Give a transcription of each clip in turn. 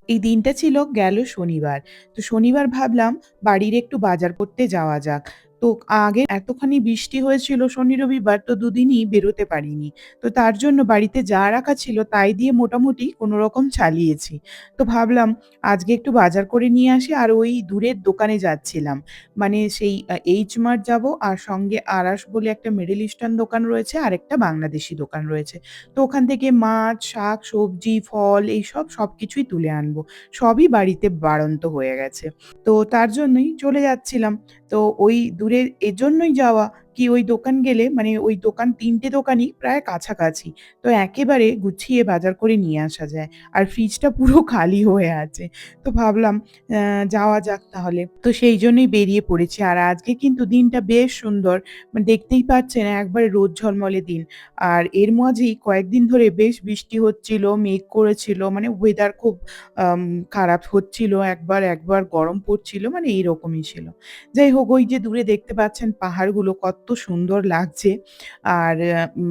এই দিনটা ছিল গেল শনিবার। তো শনিবার ভাবলাম বাড়ির একটু বাজার করতে যাওয়া যাক। তো আগে এতখানি বৃষ্টি হয়েছিল শনি, রবিবার তো দুদিনই বেরোতে পারিনি। তো তার জন্য বাড়িতে যা রাখা ছিল তাই দিয়ে মোটামুটি কোনরকম চালিয়েছি। তো ভাবলাম আজকে একটু বাজার করে নিয়ে আসি আর ওই দূরের দোকানে যাচ্ছিলাম। মানে সেই এইচ মার্ট যাবো আর সঙ্গে আরাস বলে একটা মিডল ইস্টার্ন দোকান রয়েছে, আরেকটা বাংলাদেশি দোকান রয়েছে। তো ওখান থেকে মাছ, শাক, সবজি, ফল এইসব সবকিছুই তুলে আনবো। সবই বাড়িতে বাড়ন্ত হয়ে গেছে। তো তার জন্যই চলে যাচ্ছিলাম। তো ওই দূরের এজন্যই যাওয়া কি ওই দোকান গেলে মানে ওই দোকান ৩ টে দোকানই প্রায় কাছাকাছি। তো একেবারে গুছিয়ে বাজার করে নিয়ে আসা যায়। আর ফ্রিজটা পুরো খালি হয়ে আছে। তো ভাবলাম যাওয়া যাক তাহলে। তো সেই জন্যই বেরিয়ে পড়েছি। আর আজকে কিন্তু দিনটা বেশ সুন্দর। মানে দেখতেই পাচ্ছেন একবারে রোদ ঝলমলে দিন। আর এর মাঝেই কয়েকদিন ধরে বেশ বৃষ্টি হচ্ছিল, মেঘ করেছিল। মানে ওয়েদার খুব আম খারাপ হচ্ছিল। একবার গরম পড়ছিল। মানে এইরকমই ছিল। যাই হোক ওই যে দূরে দেখতে পাচ্ছেন পাহাড়গুলো কত সুন্দর লাগছে। আর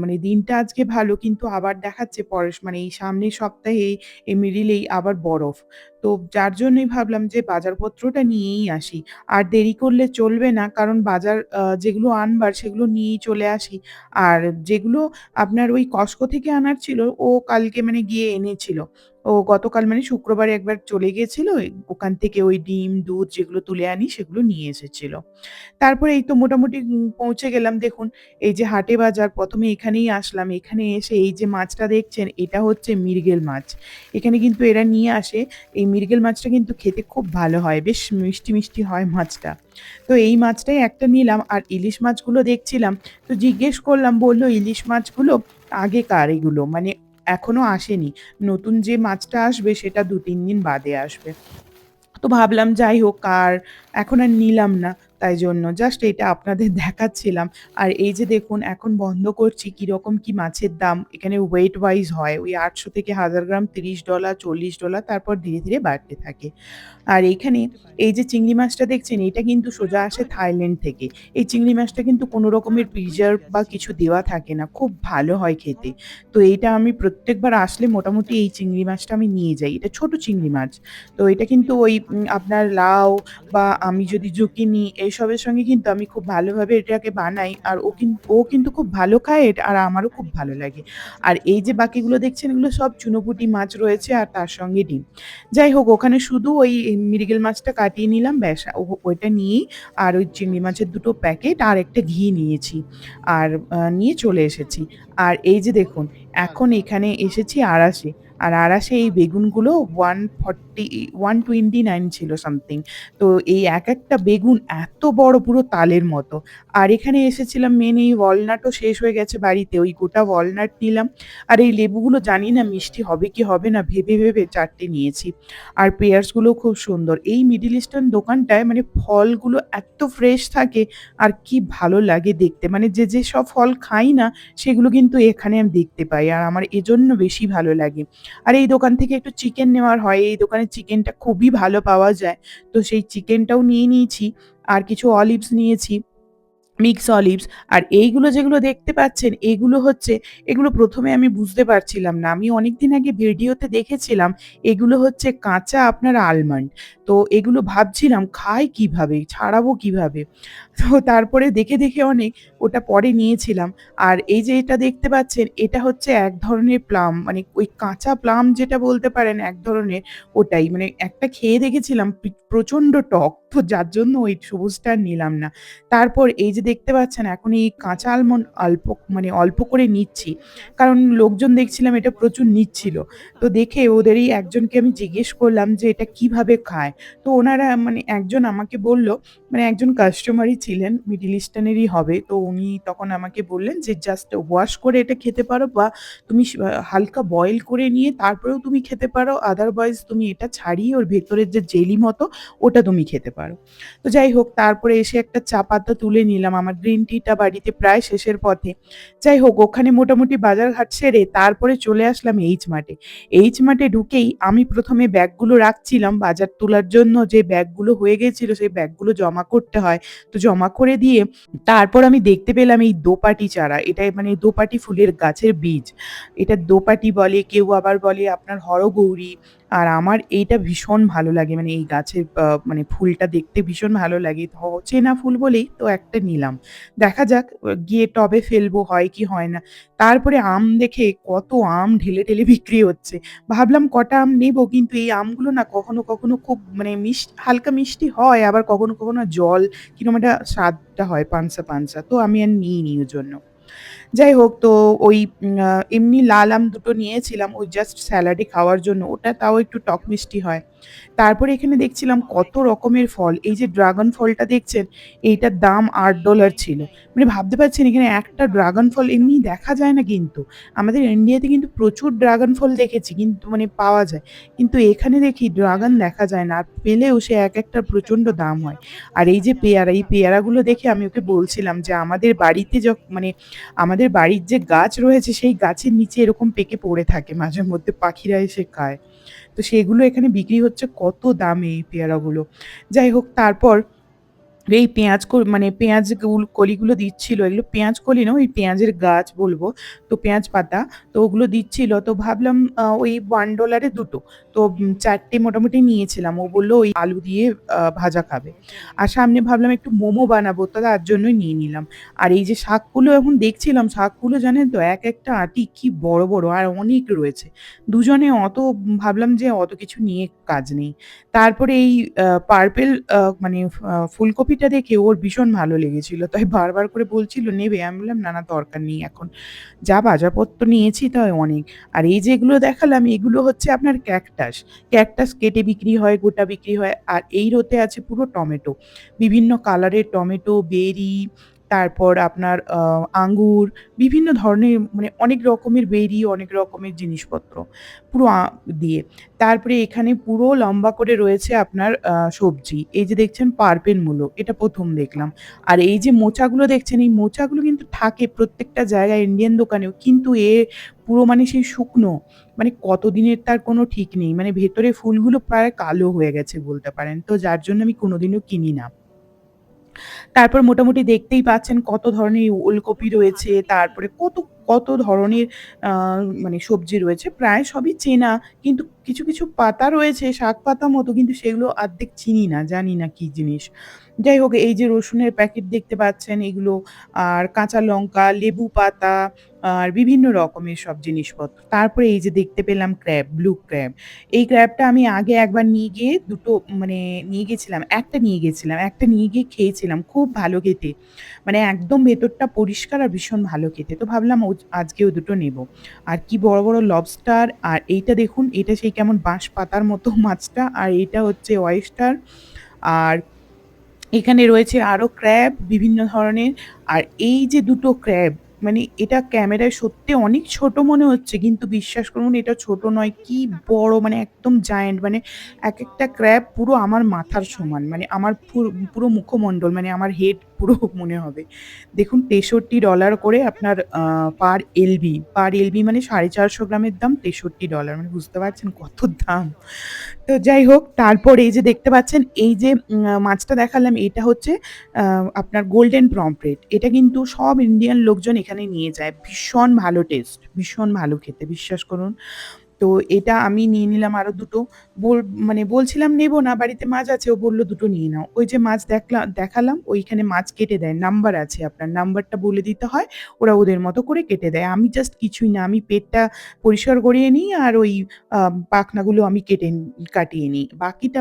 মানে দিনটা আজকে ভালো কিন্তু আবার দেখাচ্ছে মানে এই সামনের সপ্তাহে এই মিডিলেই আবার বরফ। তো যার জন্যই ভাবলাম যে বাজারপত্রটা নিয়েই আসি। আর দেরি করলে চলবে না। কারণ বাজার যেগুলো আনবার সেগুলো নিয়েই চলে আসি। আর যেগুলো আপনার ওই কস্টকো থেকে আনার ছিল, ও কালকে মানে গিয়ে এনেছিল। ও গতকাল মানে শুক্রবারে একবার চলে গিয়েছিল। ওখান থেকে ওই ডিম, দুধ যেগুলো তুলে আনি সেগুলো নিয়ে এসেছিল। তারপরে এই তো মোটামুটি পৌঁছে গেলাম দেখুন, এই যে হাটে বাজার ১ম এ এখানেই আসলাম। এখানে এসে এই যে মাছটা দেখছেন এটা হচ্ছে মৃগেল মাছ। এখানে কিন্তু এরা নিয়ে আসে। এই মৃগেল মাছটা কিন্তু খেতে খুব ভালো হয়। বেশ মিষ্টি, মিষ্টি হয় মাছটা। তো এই মাছটাই একটা নিলাম আর ইলিশ মাছগুলো দেখছিলাম। তো জিজ্ঞেস করলাম বলল, "ইলিশ মাছগুলো আগেকার এগুলো। মানে এখনো আসেনি। নতুন যে মাছটা আসবে সেটা ২-৩ দিন বাদে আসবে।" তো ভাবলাম যাই হোক আর এখন আর নিলাম না। তাই জন্য জাস্ট এটা আপনাদের দেখাচ্ছিলাম। আর এই যে দেখুন এখন বন্ধ করছি কিরকম কি মাছের দাম। এখানে ওয়েট ওয়াইজ হয়। ওই ৮০০ থেকে ১০০০ গ্রাম $৩০, $৪০ তারপর ধীরে, ধীরে বাড়তে থাকে। আর এইখানে এই যে চিংড়ি মাছটা দেখছেন এটা কিন্তু সোজা আসে থাইল্যান্ড থেকে। এই চিংড়ি মাছটা কিন্তু কোনো রকমের প্রিজার্ভ বা কিছু দেওয়া থাকে না। খুব ভালো হয় খেতে। তো এইটা আমি প্রত্যেকবার আসলে মোটামুটি এই চিংড়ি মাছটা আমি নিয়ে যাই। এটা ছোট চিংড়ি মাছ। তো এটা কিন্তু ওই আপনার লাউ বা আমি যদি জুকিনি এসবের সঙ্গে কিন্তু আমি খুব ভালোভাবে এটাকে বানাই। আর ও কিন্তু খুব ভালো খায় এটা আর আমারও খুব ভালো লাগে। আর এই যে বাকিগুলো দেখছেন এগুলো সব চুনোপুঁটি মাছ রয়েছে আর তার সঙ্গে ডিম। যাই হোক ওখানে শুধু ওই মৃগেল মাছটা কাটিয়ে নিলাম ব্যাস ওইটা নিয়েই আর ওই চিংড়ি মাছের ২ টো প্যাকেট আর একটা ঘি নিয়েছি। আর নিয়ে চলে এসেছি। আর এই যে দেখুন এখন এখানে এসেছি আড়াশে। আর আড়াশে এই বেগুনগুলো 129 ছিল সামথিং। তো এই একেকটা বেগুন এত বড় পুরো তালের মতো। আর এখানে এসেছিলাম মেন এই ওয়ালনাটও শেষ হয়ে গেছে বাড়িতে। ওই গোটা ওয়ালনাট নিলাম। আর এই লেবুগুলো জানি না মিষ্টি হবে কি হবে না ভেবে, ভেবে ৪ টে নিয়েছি। আর পেয়ার্সগুলোও খুব সুন্দর। এই মিডল ইস্টার্ন দোকানটায় মানে ফলগুলো এত ফ্রেশ থাকে আর কি ভালো লাগে দেখতে। মানে যে সব ফল খাই না সেগুলো কিন্তু এখানে আমি দেখতে পাই। আর আমার এজন্য বেশি ভালো লাগে। আর এই দোকান থেকে একটু চিকেন নেওয়ার হয়। এই দোকানের চিকেনটা খুবই ভালো পাওয়া যায়। তো সেই চিকেনটাও নিয়ে নিয়েছি। আর কিছু অলিভস নিয়েছি। মিক্স অলিভস আর এইগুলো যেগুলো দেখতে পাচ্ছেন এগুলো ১ম এ আমি বুঝতে পারছিলাম না। আমি অনেকদিন আগে ভিডিওতে দেখেছিলাম এগুলো হচ্ছে কাঁচা আপনার আলমন্ড। তো এগুলো ভাবছিলাম খাই কিভাবে? ছাড়াবো কিভাবে? তো তারপরে দেখে, দেখে অনেক ওটা পরে নিয়েছিলাম। আর এই যে এটা দেখতে পাচ্ছেন এটা হচ্ছে এক ধরনের প্লাম মানে ওই কাঁচা প্লাম যেটা বলতে পারেন এক ধরনের ওটাই। মানে একটা খেয়ে দেখেছিলাম প্রচণ্ড টক। তো যার জন্য ওই সবুজটা আর নিলাম না। তারপর এই যে দেখতে পাচ্ছেন এখন এই কাঁচা আলমন্ড অল্প করে নিচ্ছি। কারণ লোকজন দেখছিলাম এটা প্রচুর নিচ্ছিল। তো দেখে ওদেরই একজনকে আমি জিজ্ঞেস করলাম যে, "এটা কিভাবে খায়?" তো ওনারা মানে একজন আমাকে বলল, মানে একজন কাস্টমারই ছিলেন, মিডল ইস্টার্নেরই হবে। তো উনি তখন আমাকে বললেন যে, "জাস্ট ওয়াশ করে এটা খেতে পারো বা তুমি হালকা বয়েল করে নিয়ে তারপরেও তুমি খেতে পারো। আদারওয়াইজ তুমি এটা ছাড়িয়ে ওর ভেতরের যে জেলি মতো ওটা তুমি খেতে পারো।" তো যাই হোক তারপরে এসে একটা চা পাতা তুলে নিলাম। আমার গ্রিন টিটা বাড়িতে প্রায় শেষের পথে। যাই হোক ওখানে মোটামুটি বাজারঘাট সেরে তারপরে চলে আসলাম এইচ মার্টে। এইচ মার্টে ঢুকেই আমি ১ম এ ব্যাগগুলো রাখছিলাম বাজার তোলার জন্য যে ব্যাগগুলো হয়ে গেছিল সেই ব্যাগগুলো জমা করতে হয়। তো জমা করে দিয়ে তারপর আমি দেখতে পেলাম এই দোপাটি চারা। এটা মানে দোপাটি ফুলের গাছের বীজ। এটা দোপাটি বলে, কেউ আবার বলে আপনার হরগৌরী। আর আমার এইটা ভীষণ ভালো লাগে। মানে এই গাছের মানে ফুলটা দেখতে ভীষণ ভালো লাগে। চেনা ফুল বলেই তো একটা নিলাম। দেখা যাক গিয়ে টবে ফেলবো হয় কি হয় না। তারপরে আম দেখে কত আম ঢেলে, ঢেলে বিক্রি হচ্ছে। ভাবলাম কটা আম নেবো, কিন্তু এই আমগুলো না কখনো, কখনো খুব মানে হালকা মিষ্টি হয়, আবার কখনো, কখনো জল কিরকম একটা স্বাদটা হয় পানসা, পানসা। তো আমি আর নিইনি ওজন্য। যাই হোক, তো ওই এমনি লাল আম দুটো নিয়েছিলাম ওই জাস্ট স্যালাডে খাওয়ার জন্য। ওটা তাও একটু টক মিষ্টি হয়। তারপরে এখানে দেখছিলাম কত রকমের ফল। এই যে ড্রাগন ফলটা দেখছেন, এইটার দাম $৮ ছিল। মানে ভাবতে পারছেন এখানে একটা ড্রাগন ফল এমনি দেখা যায় না কিন্তু। আমাদের ইন্ডিয়াতে কিন্তু প্রচুর ড্রাগন ফল দেখেছি, কিন্তু মানে পাওয়া যায়। কিন্তু এখানে দেখি ড্রাগন দেখা যায় না। আর পেলেও সে একেকটার প্রচণ্ড দাম হয়। আর এই যে পেয়ারা, এই পেয়ারাগুলো দেখে আমি ওকে বলছিলাম যে আমাদের বাড়িতে মানে আমাদের বাড়ির যে গাছ রয়েছে সেই গাছের নিচে এরকম পেকে পড়ে থাকে মাঝে মধ্যে, পাখিরা এসে খায়। তো সেগুলো এখানে বিক্রি হচ্ছে কত দামে এই পেয়ারাগুলো। যাই হোক, তারপর এই মানে পেঁয়াজ কলিগুলো দিচ্ছিল। এগুলো পেঁয়াজ কলি না, ওই পেঁয়াজের গাছ বলবো। তো পেঁয়াজ পাতা, তো ওগুলো দিচ্ছিল। তো ভাবলাম ওই $1 এ ২ টো। তো ৪ টে মোটামুটি নিয়েছিলাম। ও বলল ওই আলু দিয়ে ভাজা খাবে। আর সামনে ভাবলাম একটু মোমো বানাবো, তো তার জন্যই নিয়ে নিলাম। আর এই যে শাকগুলো এখন দেখছিলাম, শাকগুলো জানেন তো একেকটা আঁটি কি বড়, বড় আর অনেক রয়েছে। দুজনে অত ভাবলাম যে অত কিছু নিয়ে কাজ নেই। তারপরে এই পার্পেল মানে ফুলকপিটা দেখে ওর ভীষণ ভালো লেগেছিল। তাই বারবার করে বলছিল, "নেবে?" আমি বললাম, "না, না দরকার নেই এখন। যা বাজারপত্র নিয়েছি তাই অনেক।" আর এই যেগুলো দেখালাম এগুলো হচ্ছে আপনার ক্যাকটাস। ক্যাকটাস কেটে বিক্রি হয়, গোটা বিক্রি হয়। আর এই রোতে আছে পুরো টমেটো। বিভিন্ন কালারের টমেটো, বেরি, তারপর আপনার আঙ্গুর, বিভিন্ন ধরনের মানে অনেক রকমের বেরি, অনেক রকমের জিনিসপত্র পুরো দিয়ে। তারপরে এখানে পুরো লম্বা করে রয়েছে আপনার সবজি। এই যে দেখছেন পার্পেল মূলো, এটা ১ম দেখলাম। আর এই যে মোচাগুলো দেখছেন, এই মোচাগুলো কিন্তু থাকে প্রত্যেকটা জায়গায় ইন্ডিয়ান দোকানেও। কিন্তু পুরো মানে সেই শুকনো। মানে কতদিনের তার কোনো ঠিক নেই। মানে ভেতরে ফুলগুলো প্রায় কালো হয়ে গেছে বলতে পারেন। তো যার জন্য আমি কোনোদিনও কিনি না। তারপর মোটামুটি দেখতেই পাচ্ছেন কত ধরনের ওলকপি রয়েছে, তারপরে কত, কত ধরনের আ মানে সবজি রয়েছে। প্রায় সবই চেনা, কিন্তু কিছু, কিছু পাতা রয়েছে শাক পাতা মতো, কিন্তু সেগুলো অর্ধেক চিনি না, জানি না কি জিনিস। যাই হোক, এই যে রসুনের প্যাকেট দেখতে পাচ্ছেন এগুলো, আর কাঁচা লঙ্কা, লেবু পাতা, আর বিভিন্ন রকমের সব জিনিসপত্র। তারপরে এই যে দেখতে পেলাম ক্র্যাব, ব্লু ক্র্যাব। এই ক্র্যাবটা আমি আগে একবার নিয়ে গিয়ে মানে নিয়ে গেছিলাম। একটা নিয়ে গেছিলাম। একটা নিয়ে গিয়ে খেয়েছিলাম। খুব ভালো খেতে। মানে একদম ভেতরটা পরিষ্কার আর ভীষণ ভালো খেতে। তো ভাবলাম আজকেও ২ টো নেব। আর কি বড়, বড় লবস্টার, আর এইটা দেখুন, এটা সেই কেমন বাঁশ পাতার মতো মাছটা। আর এইটা হচ্ছে oyster। আর এখানে রয়েছে আরো ক্র্যাব বিভিন্ন ধরনের। আর এই যে ২ টো ক্র্যাব, মানে এটা ক্যামেরায় সত্যি অনেক ছোট মনে হচ্ছে, কিন্তু বিশ্বাস করুন এটা ছোট নয়। কি বড়, মানে একদম জায়ান্ট, মানে একেকটা ক্র্যাব পুরো আমার মাথার সমান। মানে আমার পুরো মুখমণ্ডল, মানে আমার হেড পুরো মনে হবে। দেখুন $৬৩ করে আপনার পার এলবি মানে ৪৫০ গ্রামের দাম $৬৩, মানে বুঝতে পারছেন কত দাম। তো যাই হোক, তারপর এই যে দেখতে পাচ্ছেন এই যে মাছটা দেখালাম, এটা হচ্ছে আ আপনার গোল্ডেন পমফ্রেট। এটা কিন্তু সব ইন্ডিয়ান লোকজন এখানে নিয়ে যায়। ভীষণ ভালো টেস্ট, ভীষণ ভালো খেতে, বিশ্বাস করুন। তো এটা আমি নিয়ে নিলাম আরো ২ টো। বল মানে বলছিলাম নেব না, বাড়িতে মাছ আছে। ও বলল ২ টো নিয়ে নাও। ওই যে মাছ দেখালাম, ওইখানে মাছ কেটে দেয়। নাম্বার আছে আপনার। নাম্বারটা বলে দিতে হয়। ওরা ওদের মতো করে কেটে দেয়। আমি জাস্ট কিছুই না। আমি পেটটা পরিষ্কার করিয়ে নিই, আর ওই আ পাখনাগুলো আমি কাটিয়ে নিই। বাকিটা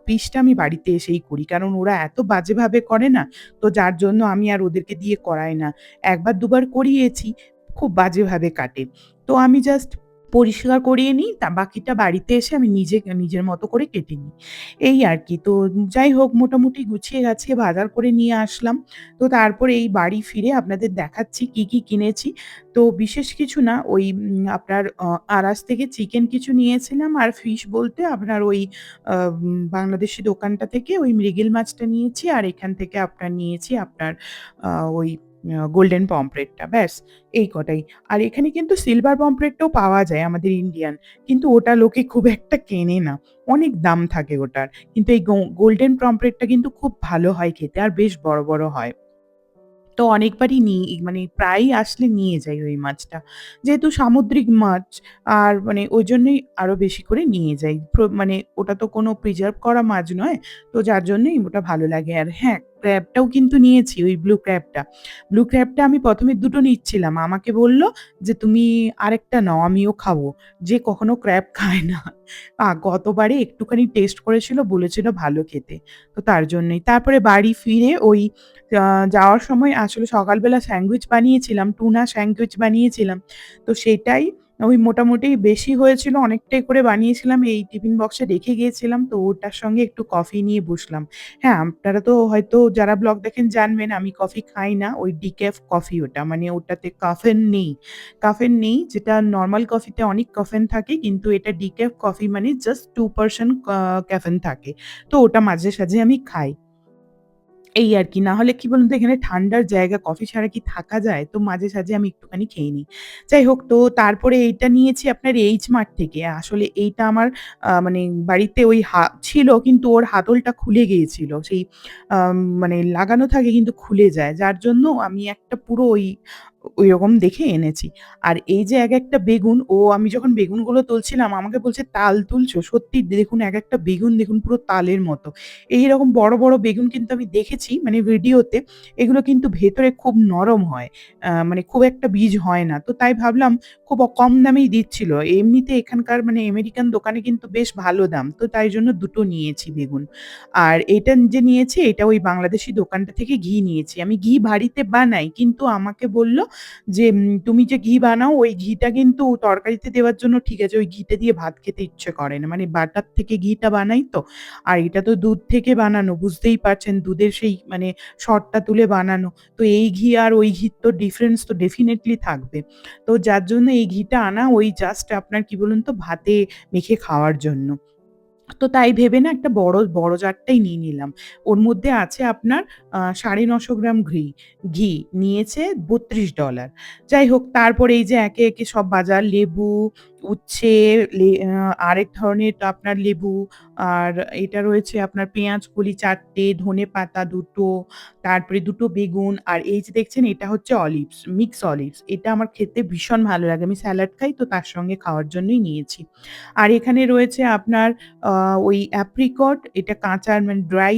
পিসটা আমি বাড়িতে এসেই করি। কারণ ওরা এত বাজেভাবে করে না, তো যার জন্য আমি আর ওদেরকে দিয়ে করাই না। ১ বার ২ বার করিয়েছি, খুব বাজেভাবে কাটে। তো আমি জাস্ট পরিষ্কার করিয়ে নিই, বাকিটা বাড়িতে এসে আমি নিজের মতো করে কেটে নিই। এই আরকি। তো যাই হোক, মোটামুটি গুছিয়ে গাছিয়ে বাজার করে নিয়ে আসলাম। তো তারপরে এই বাড়ি ফিরে আপনাদের দেখাচ্ছি কি, কি কিনেছি। তো বিশেষ কিছু না, ওই আপনার আড়াস থেকে চিকেন কিছু নিয়েছিলাম, আর ফিশ বলতে আপনার ওই বাংলাদেশি দোকানটা থেকে ওই মৃগেল মাছটা নিয়েছি, আর এখান থেকে আপনার নিয়েছি আপনার আ ওই গোল্ডেন পমফ্রেটটা, ব্যাস এই কটাই। আর এখানে কিন্তু সিলভার পমফ্রেটটাও পাওয়া যায় আমাদের ইন্ডিয়ান। কিন্তু ওটা লোকে খুব একটা কেনে না। অনেক দাম থাকে ওটার। কিন্তু এই গোল্ডেন পমফ্রেটটা কিন্তু খুব ভালো হয় খেতে, আর বেশ বড়, বড় হয়। তো অনেকবারই মানে প্রায়ই আসলে নিয়ে যাই ওই মাছটা। যেহেতু সামুদ্রিক মাছ আর মানে ওইজন্যই আরো বেশি করে নিয়ে যাই। মানে ওটা তো কোনো প্রিজার্ভ করা মাছ নয়। তো যার জন্যই ওটা ভালো লাগে। আর হ্যাঁ, ক্র্যাবটাও কিন্তু নিয়েছি ওই ব্লু ক্র্যাবটা। ব্লু ক্র্যাবটা আমি ১ম এ দুটো নিচ্ছিলাম। আমাকে বলল যে, "তুমি আরেকটা নাও, আমিও খাবো।" যে কখনো ক্র্যাব খায় না। গতবারে একটুখানি টেস্ট করেছিল, বলেছিল ভালো খেতে। তো তার জন্যই। তারপরে বাড়ি ফিরে ওই আ যাওয়ার সময় আসলে সকালবেলা স্যান্ডউইচ বানিয়েছিলাম, টুনা স্যান্ডউইচ বানিয়েছিলাম। তো সেটাই ওই মোটামুটি বেশি হয়েছিল, অনেকটাই করে বানিয়েছিলাম। এই টিফিন বক্সে রেখে গিয়েছিলাম। তো ওটার সঙ্গে একটু কফি নিয়ে বসলাম। হ্যাঁ, আপনারা তো হয়তো যারা ব্লগ দেখেন জানবেন আমি কফি খাই না। ওই ডিক্যাফ কফি ওটা। মানে ওটাতে কাফেন নেই। কাফেন নেই, যেটা নরমাল কফিতে অনেক কাফেন থাকে, কিন্তু এটা ডিক্যাফ কফি মানে জাস্ট 2% ক্যাফেন থাকে। তো ওটা মাঝে সাঝে আমি খাই। এই আরকি। না হলে কি বলুন তো, এখানে ঠান্ডার জায়গা, কফি ছাড়া কি থাকা যায়? তো মাঝে সাঝে আমি একটুখানি খেয়ে নিই। যাই হোক, তো তারপরে এইটা নিয়েছি আপনার এইচ মার্ট থেকে। আসলে এইটা আমার মানে বাড়িতে ওই ছিল, কিন্তু ওর হাতলটা খুলে গিয়েছিল। সেই মানে লাগানো থাকে কিন্তু খুলে যায়। যার জন্য আমি একটা পুরো ঐরকম দেখে এনেছি। আর এই যে একেকটা বেগুন, আমি যখন বেগুনগুলো তুলছিলাম আমাকে বলছে, "তাল তুলছো?" সত্যি দেখুন, একেকটা বেগুন দেখুন পুরো তালের মতো। এইরকম বড়, বড় বেগুন কিন্তু আমি দেখেছি মানে ভিডিওতে। এগুলো কিন্তু ভেতরে খুব নরম হয়। মানে খুব একটা বীজ হয় না। তো তাই ভাবলাম খুব কম দামেই দিচ্ছিল। এমনিতে এখানকার মানে আমেরিকান দোকানে কিন্তু বেশ ভালো দাম। তো তাই জন্য ২ টো নিয়েছি বেগুন। আর এটা যে নিয়েছি এটা ওই বাংলাদেশি দোকানটা থেকে ঘি নিয়েছি। আমি ঘি বাড়িতে বানাই, কিন্তু আমাকে বলল যে, "তুমি যে ঘি বানাও ওই ঘিটা কিন্তু তরকারিতে দেওয়ার জন্য ঠিক আছে। ওই ঘিটা দিয়ে ভাত খেতে ইচ্ছে করে না।" মানে বাটার থেকে ঘিটা বানাই তো। আর এটা তো দুধ থেকে বানানো, বুঝতেই পারছেন দুধের সেই মানে সরটা তুলে বানানো। তো এই ঘি আর ওই ঘির তো ডিফারেন্স তো ডেফিনিটলি থাকবে। তো যার জন্য এই ঘিটা আনা ওই জাস্ট আপনার কি বলুন তো, ভাতে মেখে খাওয়ার জন্য। তো তাই ভেবে না একটা বড় জারটাই নিয়ে নিলাম। ওর মধ্যে আছে আপনার ৯৫০ গ্রাম ঘি নিয়েছে $৩২। যাই হোক, তারপরে এই যে একে, একে সব বাজার, লেবু, উচ্ছে, আরেক ধরনের তো আপনার লেবু, আর এটা রয়েছে আপনার পেঁয়াজ কলি ৪ টে, ধনেপাতা ২ টো, তারপরে ২ টো বেগুন, আর এই যে দেখছেন এটা হচ্ছে অলিভস, মিক্স অলিভস। এটা আমার খেতে ভীষণ ভালো লাগে। আমি স্যালাড খাই, তো তার সঙ্গে খাওয়ার জন্যই নিয়েছি। আর এখানে রয়েছে আপনার আ ওই অ্যাপ্রিকট, এটা কাঁচা মানে ড্রাই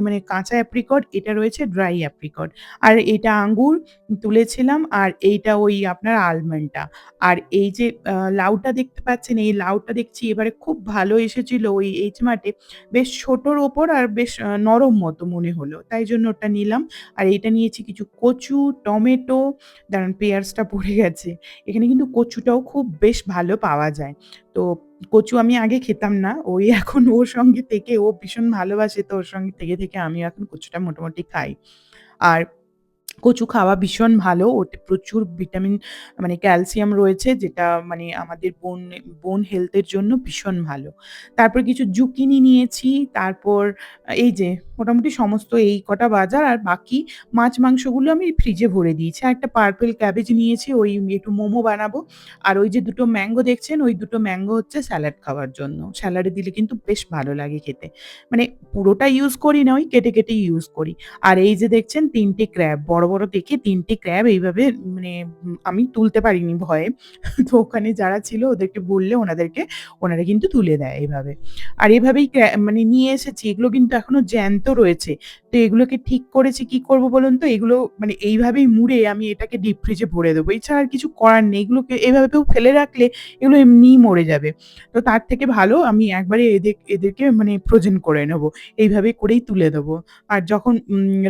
মানে কাঁচা অ্যাপ্রিকট, এটা রয়েছে ড্রাই অ্যাপ্রিকট। আর এটা আঙ্গুর তুলেছিলাম, আর এইটা ওই আপনার আলমন্ডটা। আর এই যে লাউটা দেখতে পাচ্ছেন, এই লাউটা দেখছি এবারে খুব ভালো এসেছিল ওই এইচ মার্টে। বেশ ছোটোর ওপর আর বেশ নরম মতো মনে হলো। তাই জন্য ওটা নিলাম। আর এইটা নিয়েছি কিছু কচু, টমেটো, দাঁড়ান পেঁয়াজটা পড়ে গেছে। এখানে কিন্তু কচুটাও খুব বেশ ভালো পাওয়া যায়। তো কচু আমি আগে খেতাম না। ওই এখন ওর সঙ্গে থেকে ও ভীষণ ভালোবাসে, তো ওর সঙ্গে থেকে, থেকে আমিও এখন কচুটা মোটামুটি খাই। আর কচু খাওয়া ভীষণ ভালো। ওতে প্রচুর ভিটামিন মানে ক্যালসিয়াম রয়েছে, যেটা মানে আমাদের বোন হেলথ এর জন্য ভীষণ ভালো। তারপর কিছু জুকিনি নিয়েছি। তারপর এই যে মোটামুটি সমস্ত এই কটা বাজার, আর বাকি মাছ মাংসগুলো আমি ফ্রিজে ভরে দিয়েছি। আর একটা পার্পল ক্যাবেজ নিয়েছি, ওই একটু মোমো বানাবো। আর ওই যে ২ টো ম্যাংগো দেখছেন, ওই ২ টো ম্যাংগো হচ্ছে স্যালাড খাওয়ার জন্য। স্যালাডে দিলে কিন্তু বেশ ভালো লাগে খেতে। মানে পুরোটা ইউজ করি না, ওই কেটে, কেটে ইউজ করি। আর এই যে দেখছেন ৩ টে ক্র্যাব, বড়, বড় দেখে ৩ টে ক্র্যাব এইভাবে মানে আমি তুলতে পারিনি ভয়ে। তো ওখানে যারা ছিল ওদেরকে বললে ওনারা কিন্তু তুলে দেয় এভাবে। আর এভাবেই মানে নিয়ে এসেছি। এগুলো কিন্তু এখনো জ্যান্ত রয়েছে। তো এগুলোকে ঠিক করেছি, কি করব বলুন তো? এগুলো মানে এইভাবেই মুড়ে আমি এটাকে ডিপ ফ্রিজে ভরে দেবো। এছাড়া আর কিছু করার নেই। এগুলোকে এভাবেও ফেলে রাখলে এগুলো এমনিই মরে যাবে। তো তার থেকে ভালো আমি একবারে এদেরকে মানে ফ্রোজেন করে নেব। এইভাবে করেই তুলে দেবো। আর যখন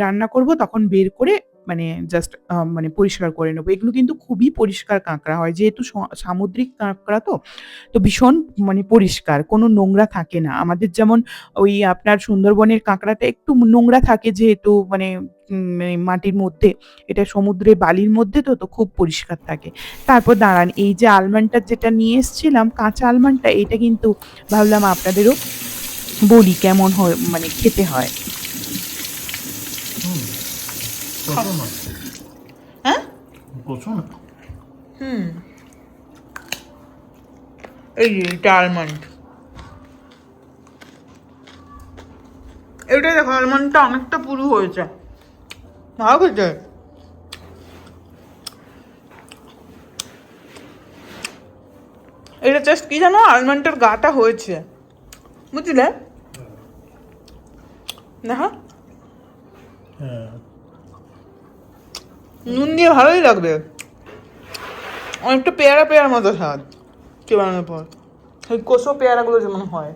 রান্না করব তখন বের করে মানে জাস্ট মানে পরিষ্কার করে নেব। এগুলো কিন্তু খুবই পরিষ্কার কাঁকড়া হয়। যেহেতু সামুদ্রিক কাঁকড়া তো, তো ভীষণ মানে পরিষ্কার, কোনো নোংরা থাকে না। আমাদের যেমন ওই আপনার সুন্দরবনের কাঁকড়াটা একটু নোংরা থাকে, যেহেতু মানে মাটির মধ্যে, এটা সমুদ্রের বালির মধ্যে, তো, তো খুব পরিষ্কার থাকে। তারপর দাঁড়ান, এই যে আলমন্ডটা যেটা নিয়ে এসছিলাম, কাঁচা আলমন্ডটা, এটা কিন্তু ভাবলাম আপনাদেরও বলি কেমন মানে খেতে হয়। হুম, খাও। প্রচুর না, হ্যাঁ? প্রচুর না। হুম। এই যে এটা আলমন্ড। এটা দেখো আলমন্ডটা অনেকটা পুরু হয়েছে। ভালো খেতে। জাস্ট কি জানো আলমন্ডের গাটা হয়েছে, বুঝলে না? হ্যাঁ নুন দিয়ে ভালোই লাগবে, অনেকটা পেয়ারা পেয়ারার মতো স্বাদ বানানোর পর, ওই কোষো পেয়ারাগুলো যেমন হয়।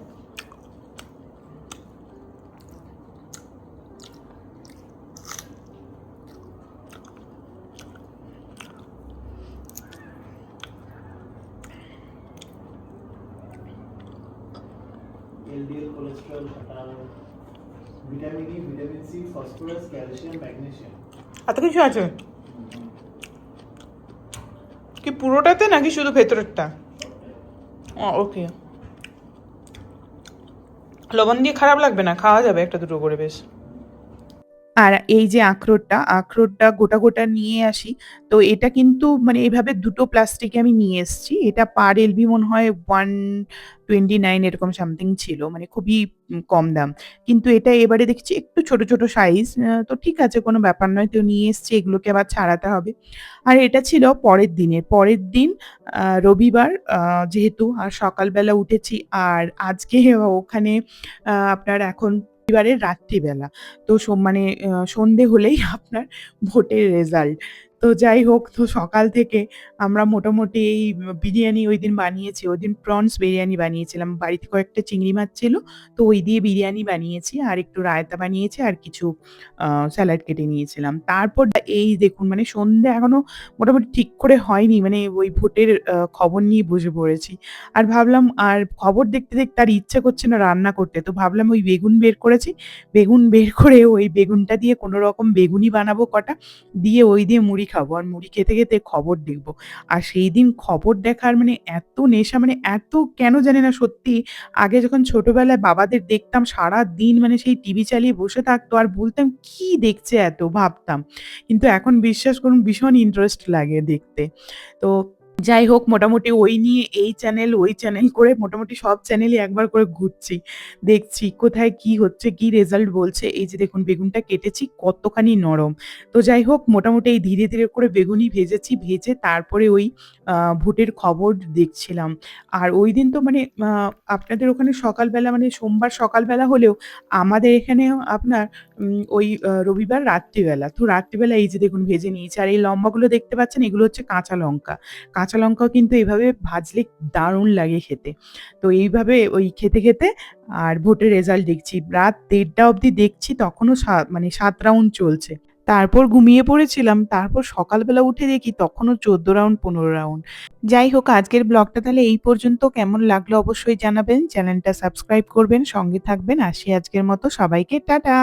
এলডিএল কোলেস্টেরল ঘটানো, vitamin E, vitamin C, phosphorus, calcium, magnesium. এত কিছু আছে কি পুরোটাতে নাকি শুধু ভেতরেরটা? ওকে, লবণ দিয়ে খারাপ লাগবে না, খাওয়া যাবে একটা দুটো করে বেশ। আর এই যে আখরোটটা গোটা, গোটা নিয়ে আসি। তো এটা কিন্তু মানে এভাবে ২ টো প্লাস্টিকে আমি নিয়ে এসেছি। এটা পার এলবি মনে হয় 129 এরকম সামথিং ছিল। মানে খুবই কম দাম। কিন্তু এটা এবারে দেখছি একটু ছোট, ছোট সাইজ। তো ঠিক আছে, কোনো ব্যাপার নয়। তো নিয়ে এসেছি, এগুলোকে আবার ছাড়াতে হবে। আর এটা ছিল পরের দিনের। পরের দিন রবিবার যেহেতু আর সকালবেলা উঠেছি। আর আজকে ওখানে আপনার এখন রবিবারের রাত্রিবেলা। তো মানে সন্ধে হলেই আপনার ভোটের রেজাল্ট। তো যাই হোক, তো সকাল থেকে আমরা মোটামুটি এই বিরিয়ানি ঐদিন বানিয়েছি। ওইদিন প্রনস বিরিয়ানি বানিয়েছিলাম। বাড়িতে কয়েকটা চিংড়ি মাছ ছিল। তো ওই দিয়ে বিরিয়ানি বানিয়েছি। আর একটু রায়তা বানিয়েছি আর কিছু স্যালাড কেটে নিয়েছিলাম। তারপর এই দেখুন মানে সন্ধ্যে এখনো মোটামুটি ঠিক করে হয়নি। মানে ওই ভোটের খবর নিয়ে বসে পড়েছি। আর ভাবলাম আর খবর দেখতে, দেখতে আর ইচ্ছে করছে না রান্না করতে। তো ভাবলাম ওই বেগুন বের করেছি। বেগুন বের করে ওই বেগুনটা দিয়ে কোনরকম বেগুনি বানাবো কটা, দিয়ে ওই দিয়ে মুড়ি খাবো। আর মুড়ি খেতে, খেতে খবর দেখবো। আর সেইদিন খবর দেখার মানে এত নেশা, মানে এত কেন জানি না সত্যি। আগে যখন ছোটবেলায় বাবাদের দেখতাম সারাদিন মানে সেই টিভি চালিয়ে বসে থাকতো আর বলতাম, "কি দেখছে এত?" ভাবতাম। কিন্তু এখন বিশ্বাস করুন ভীষণ ইন্টারেস্ট লাগে দেখতে। তো যাই হোক, মোটামুটি ওই নিয়ে এই চ্যানেল, ওই চ্যানেল করে মোটামুটি সব চ্যানেলই একবার করে ঘুরছি। দেখছি কোথায় কি হচ্ছে, কি রেজাল্ট বলছে। এই যে দেখুন বেগুনটা কেটেছি কতখানি নরম। তো যাই হোক, মোটামুটি এই ধীরে, ধীরে করে বেগুনই ভেজেছি। ভেজে তারপরে ওই ভোটের খবর দেখছিলাম। আর ঐদিন তো মানে আপনাদের ওখানে সকালবেলা মানে সোমবার সকালবেলা হলেও আমাদের এখানেও আপনার ওই রবিবার রাত্রিবেলা। তো রাত্রিবেলা এই যে দেখুন ভেজে নিয়েছি। আর এই লম্বাগুলো দেখতে পাচ্ছেন, এগুলো হচ্ছে কাঁচা লঙ্কা। কাঁচা লঙ্কাও কিন্তু এভাবে ভাজলে দারুণ লাগে খেতে। তো এইভাবে ওই খেতে, খেতে আর ভোটের রেজাল্ট দেখছি। রাত ১:৩০ অবধি দেখছি, তখনও মানে ৭ রাউন্ড চলছে। তারপর ঘুমিয়ে পড়েছিলাম। তারপর সকালবেলা উঠে দেখি তখনও ১৪ রাউন্ড ১৫ রাউন্ড। যাই হোক, আজকের ব্লগটা তাহলে এই পর্যন্ত। কেমন লাগলো অবশ্যই জানাবেন। চ্যানেলটা সাবস্ক্রাইব করবেন, সঙ্গে থাকবেন। আসি আজকের মতো। সবাইকে টাটা।